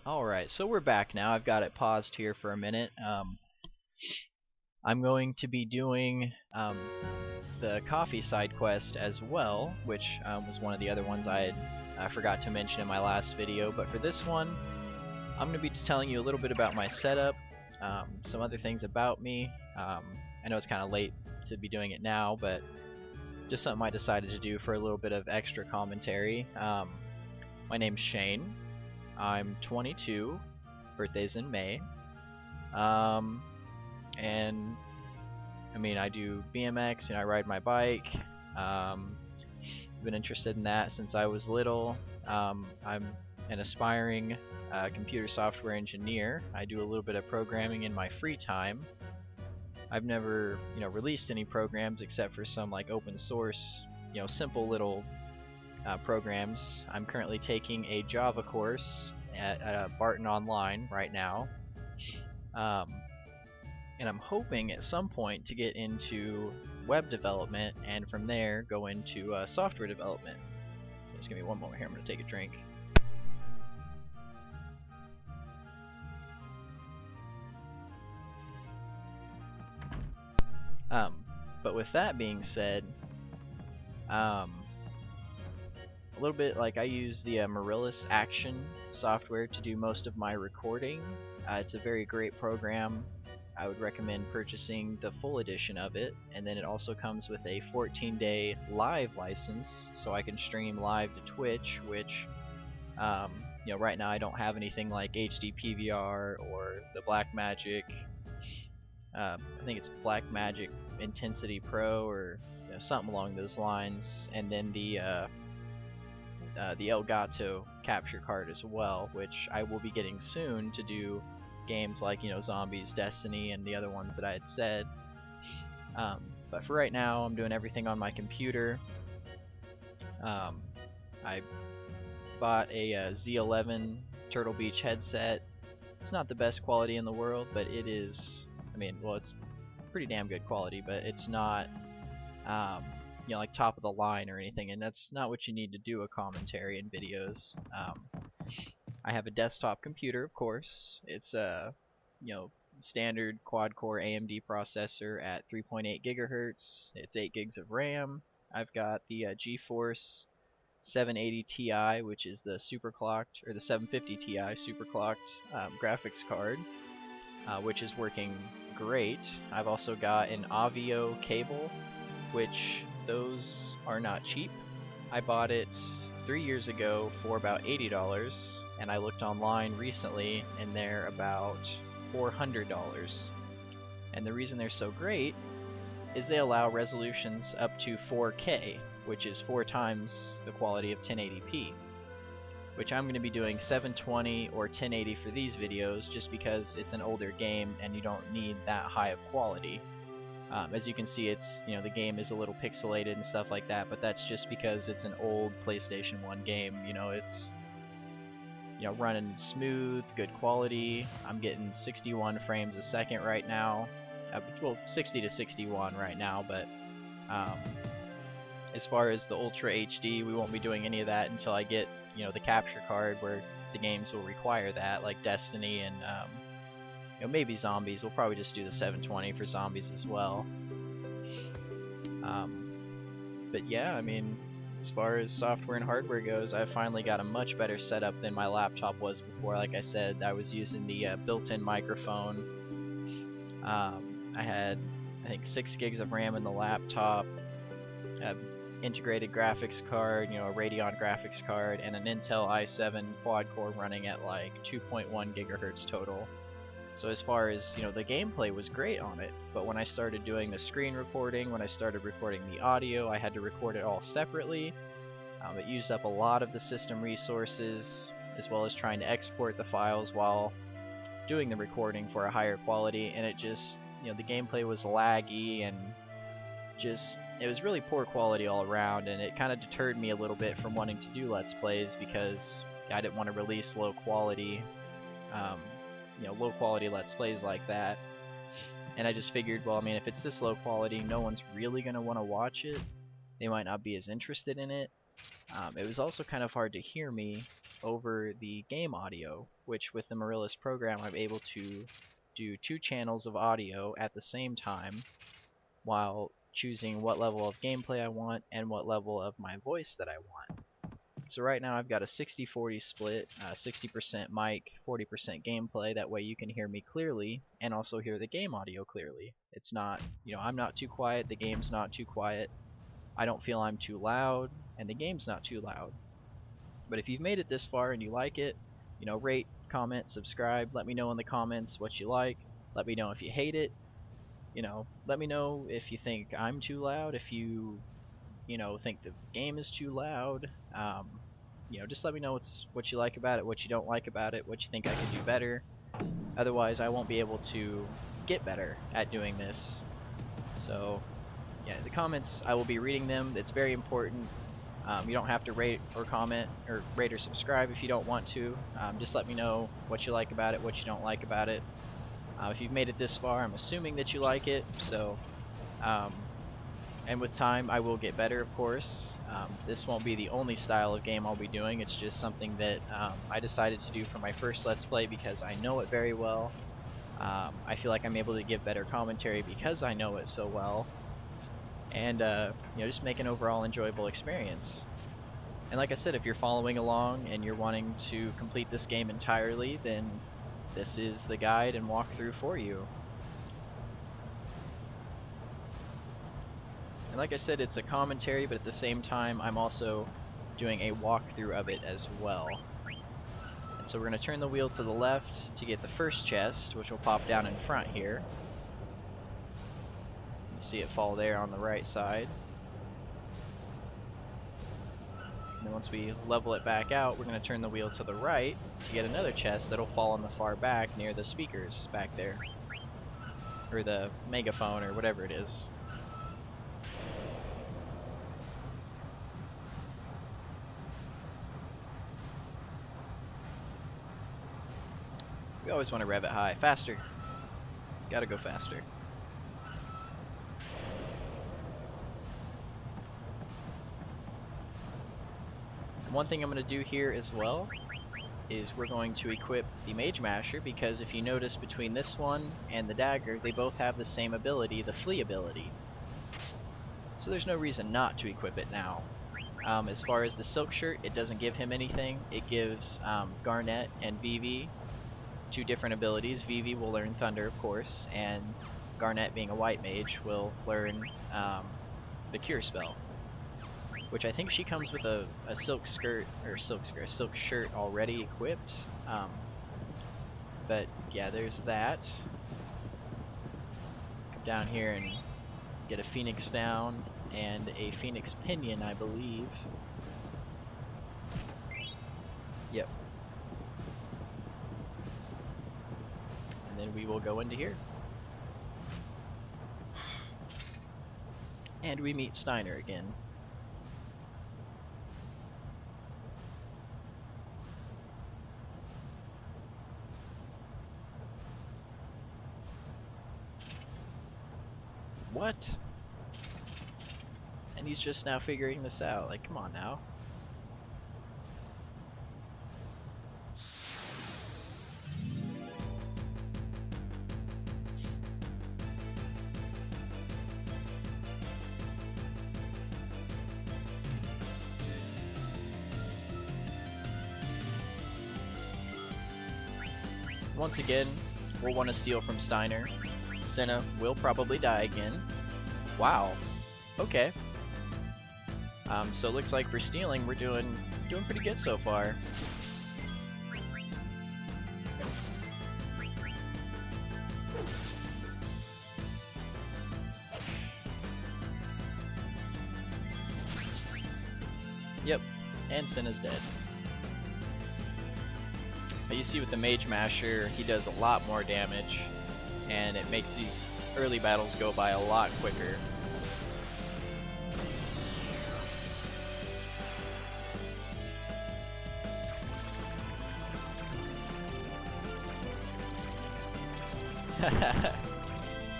Alright, so we're back now. I've got it paused here for a minute. I'm going to be doing the coffee side quest as well, which was one of the other ones I forgot to mention in my last video. But for this one, I'm going to be telling you a little bit about my setup, some other things about me. I know it's kind of late to be doing it now, but just something I decided to do for a little bit of extra commentary. My name's Shane. I'm 22, birthday's in May, and I mean I do BMX, I ride my bike. I've been interested in that since I was little. I'm an aspiring computer software engineer. I do a little bit of programming in my free time. I've never released any programs except for some like open source, simple little programs. I'm currently taking a Java course at Barton Online right now, and I'm hoping at some point to get into web development and from there go into software development. Just give me one moment here, I'm going to take a drink. But with that being said, a little bit like I use the Marillus Action software to do most of my recording. It's a very great program. I would recommend purchasing the full edition of it, and then it also comes with a 14-day live license, so I can stream live to Twitch, which right now I don't have anything like HD PVR or the Blackmagic. I think it's Blackmagic Intensity Pro or something along those lines, and then the Elgato capture card as well, which I will be getting soon to do games like Zombies, Destiny, and the other ones that I had said. But for right now, I'm doing everything on my computer. I bought a Z11 Turtle Beach headset. It's not the best quality in the world, but it is. It's pretty damn good quality, but it's not like top of the line or anything, and that's not what you need to do a commentary in videos. I have a desktop computer, of course. It's a standard quad-core AMD processor at 3.8 gigahertz. It's 8 gigs of RAM. I've got the GeForce 780 Ti, which is the superclocked, or the 750 Ti superclocked graphics card, which is working great. I've also got an Avio cable, which those are not cheap. I bought it 3 years ago for about $80, and I looked online recently and they're about $400. And the reason they're so great is they allow resolutions up to 4K, which is 4 times the quality of 1080p, which I'm going to be doing 720 or 1080 for these videos just because it's an older game and you don't need that high of quality. As you can see, it's the game is a little pixelated and stuff like that, but that's just because it's an old PlayStation 1 game. It's running smooth, good quality. I'm getting 61 frames a second right now. Well, 60 to 61 right now, but as far as the Ultra HD, we won't be doing any of that until I get the capture card where the games will require that, like Destiny and maybe Zombies. We'll probably just do the 720 for Zombies as well. But yeah, as far as software and hardware goes, I've finally got a much better setup than my laptop was before. Like I said, I was using the built-in microphone. I had, I think, 6 gigs of RAM in the laptop, integrated graphics card, a Radeon graphics card, and an Intel i7 quad-core running at like 2.1 gigahertz total. So as far as, the gameplay was great on it, but when I started doing the screen recording, when I started recording the audio, I had to record it all separately. It used up a lot of the system resources, as well as trying to export the files while doing the recording for a higher quality, and it just, the gameplay was laggy and just, it was really poor quality all around, and it kind of deterred me a little bit from wanting to do Let's Plays because I didn't want to release low quality Let's Plays like that. And I just figured, well, if it's this low quality, no one's really going to want to watch it. They might not be as interested in it. It was also kind of hard to hear me over the game audio, which with the Marillus program I'm able to do 2 channels of audio at the same time while choosing what level of gameplay I want and what level of my voice that I want. So right now I've got a 60-40 split, 60% mic, 40% gameplay. That way you can hear me clearly and also hear the game audio clearly. It's not, I'm not too quiet, the game's not too quiet. I don't feel I'm too loud, and the game's not too loud. But if you've made it this far and you like it, rate, comment, subscribe. Let me know in the comments what you like. Let me know if you hate it. Let me know if you think I'm too loud, if you think the game is too loud. Just let me know what you like about it, what you don't like about it, what you think I could do better. Otherwise, I won't be able to get better at doing this. So, yeah, the comments, I will be reading them. It's very important. You don't have to rate or comment or rate or subscribe if you don't want to. Just let me know what you like about it, what you don't like about it. If you've made it this far, I'm assuming that you like it. So, and with time, I will get better, of course. This won't be the only style of game I'll be doing. It's just something that I decided to do for my first Let's Play because I know it very well. I feel like I'm able to give better commentary because I know it so well. And just make an overall enjoyable experience. And like I said, if you're following along and you're wanting to complete this game entirely, then this is the guide and walkthrough for you. And like I said, it's a commentary, but at the same time, I'm also doing a walkthrough of it as well. And so we're going to turn the wheel to the left to get the first chest, which will pop down in front here. You see it fall there on the right side. And then once we level it back out, we're going to turn the wheel to the right to get another chest that'll fall on the far back near the speakers back there. Or the megaphone, or whatever it is. We always want to rev it high. Faster. Gotta go faster. And one thing I'm going to do here as well is we're going to equip the Mage Masher, because if you notice between this one and the dagger, they both have the same ability, the flee ability. So there's no reason not to equip it now. As far as the Silk Shirt, it doesn't give him anything. It gives Garnet and Vivi 2 different abilities. Vivi will learn Thunder, of course, and Garnet, being a white mage, will learn the Cure spell, which I think she comes with a silk shirt already equipped. But yeah, there's that. Come down here and get a Phoenix down and a Phoenix Pinion, I believe. Yep. And then we will go into here. And we meet Steiner again. What? And he's just now figuring this out. Like, come on now. Once again, we'll want to steal from Steiner. Senna will probably die again. Wow. Okay. So it looks like for stealing, we're doing pretty good so far. Yep, and Senna's dead. But you see with the Mage Masher, he does a lot more damage, and it makes these early battles go by a lot quicker.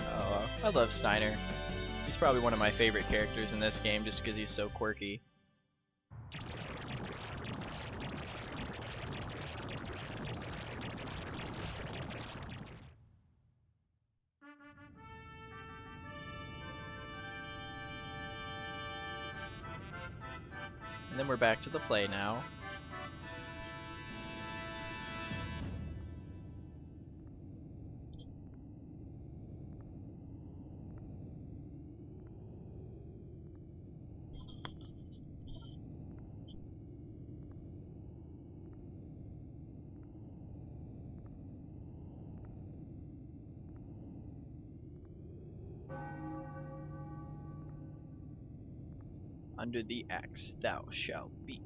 Oh, I love Steiner. He's probably one of my favorite characters in this game just because he's so quirky. And then we're back to the play now. Under the axe thou shalt be.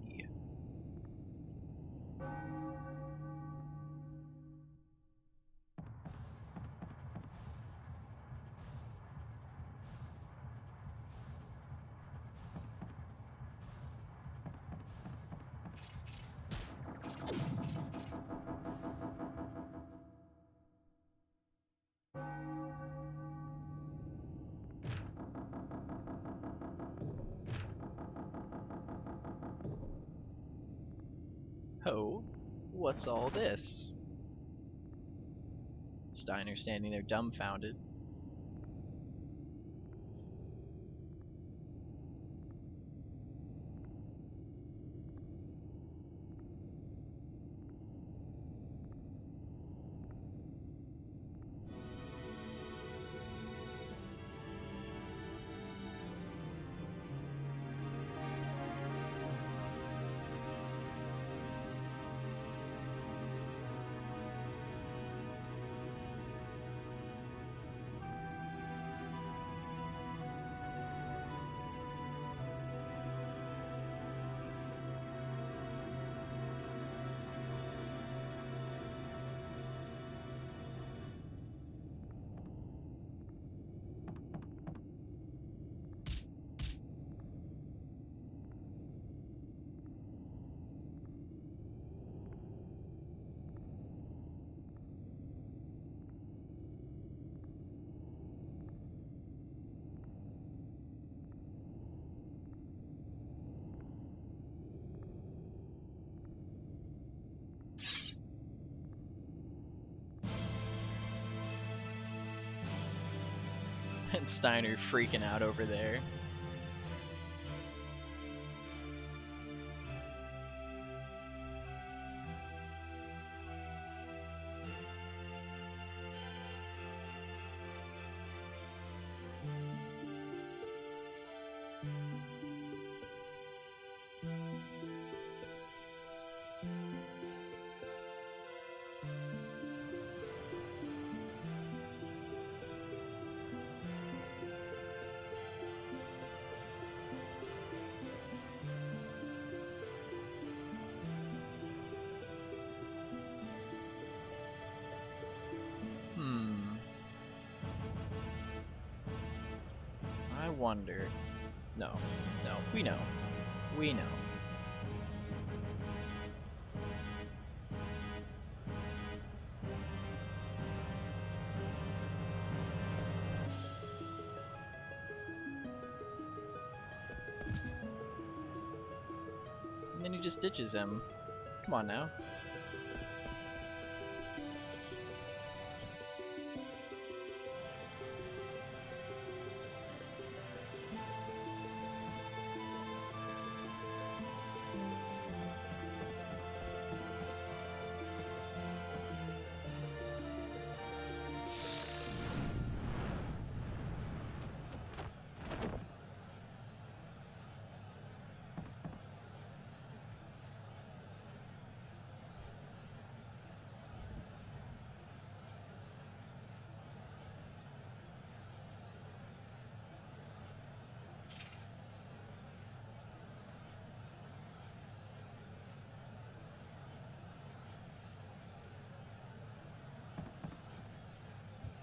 Ho, what's all this? Steiner standing there dumbfounded. And Steiner freaking out over there. I wonder. No, we know. We know. And then he just ditches him. Come on now.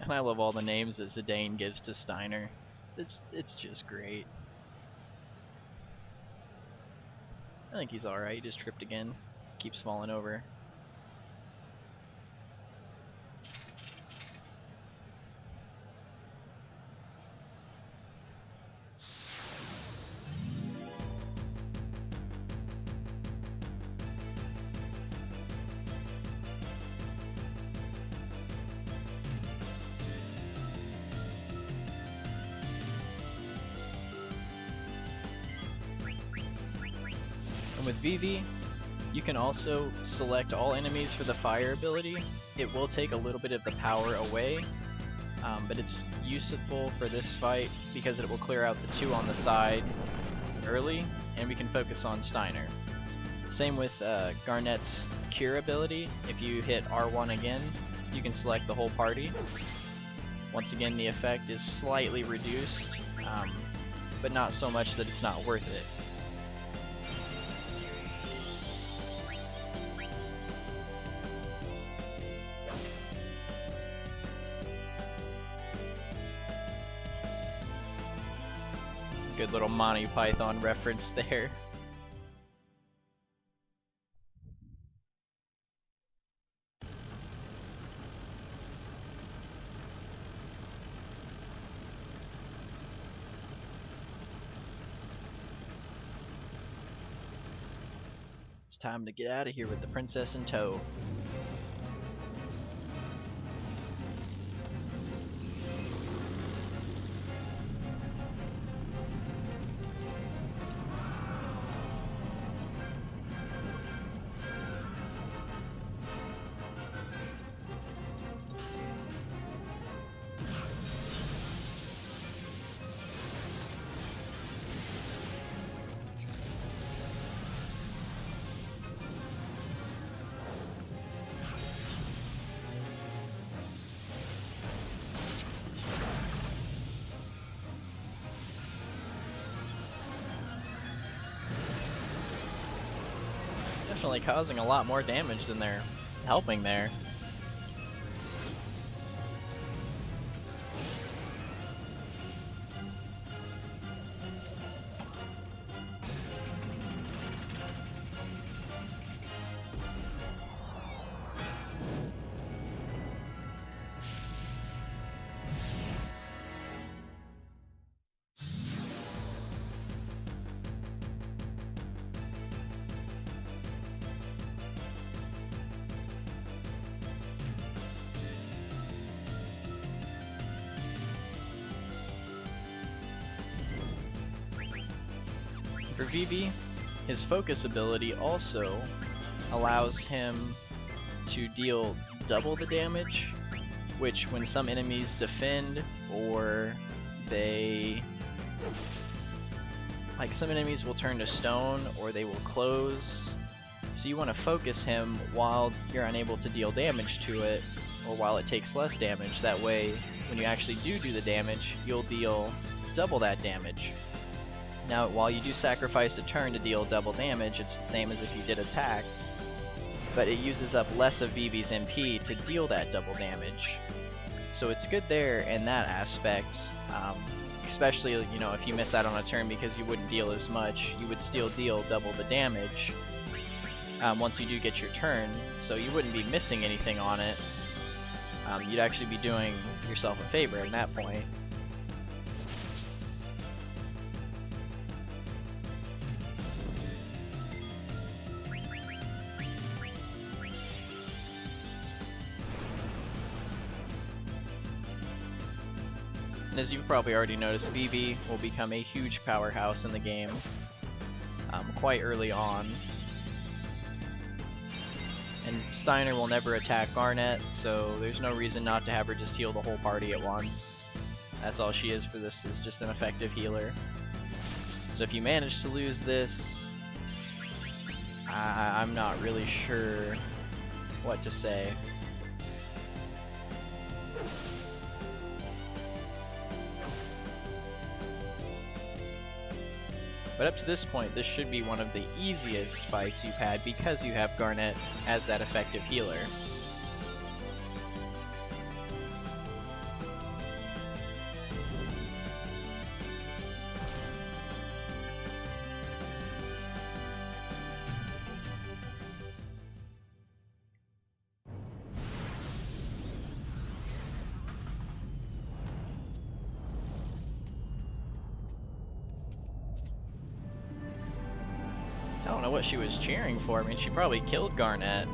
And I love all the names that Zidane gives to Steiner. It's just great. I think he's alright. He just tripped again. Keeps falling over. with Vivi, you can also select all enemies for the fire ability. It will take a little bit of the power away, but it's useful for this fight because it will clear out the two on the side early, and we can focus on Steiner. Same with Garnet's Cure ability. If you hit R1 again, you can select the whole party. Once again, the effect is slightly reduced, but not so much that it's not worth it. Good little Monty Python reference there. It's time to get out of here with the princess in tow. Definitely causing a lot more damage than they're helping there. For Vivi, his focus ability also allows him to deal double the damage, which when some enemies defend or some enemies will turn to stone or they will close. So you want to focus him while you're unable to deal damage to it, or while it takes less damage. That way, when you actually do the damage, you'll deal double that damage. Now, while you do sacrifice a turn to deal double damage, it's the same as if you did attack, but it uses up less of Vivi's MP to deal that double damage. So it's good there in that aspect, especially, you know, if you miss out on a turn because you wouldn't deal as much, you would still deal double the damage once you do get your turn, so you wouldn't be missing anything on it. You'd actually be doing yourself a favor at that point. As you've probably already noticed, Vivi will become a huge powerhouse in the game quite early on. And Steiner will never attack Garnet, so there's no reason not to have her just heal the whole party at once. That's all she is for this, is just an effective healer. So if you manage to lose this, I'm not really sure what to say. But up to this point, this should be one of the easiest fights you've had because you have Garnet as that effective healer. I don't know what she was cheering for. I mean, she probably killed Garnet.